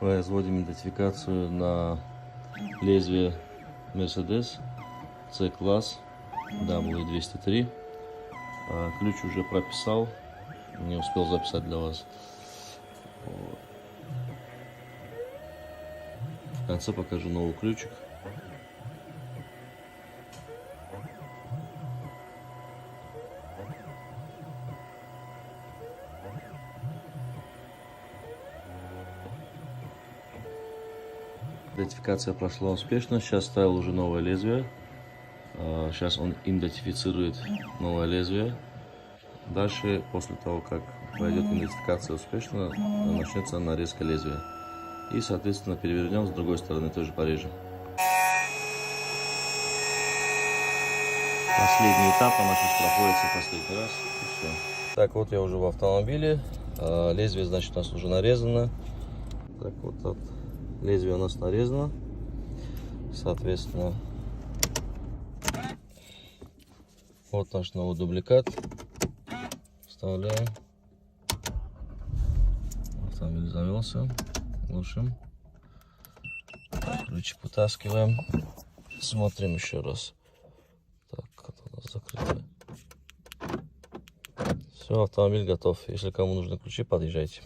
Производим идентификацию на лезвие Mercedes C-класс W203. Ключ уже прописал, не успел записать для вас. В конце покажу новый ключик. Идентификация прошла успешно. Сейчас ставил уже новое лезвие. Сейчас он идентифицирует новое лезвие. Дальше, после того, как пройдет идентификация успешно, начнется нарезка лезвия. И, соответственно, перевернем с другой стороны, тоже порежем. Последний этап, она сейчас проходится последний раз. И все. Так, вот я уже в автомобиле. Лезвие, значит, у нас уже нарезано. Так, вот лезвие у нас нарезано. Соответственно, вот наш новый дубликат. Вставляем. Автомобиль завелся. Глушим. Ключик вытаскиваем. Смотрим еще раз. Так, это у нас закрыто. Все, автомобиль готов. Если кому нужны ключи, подъезжайте.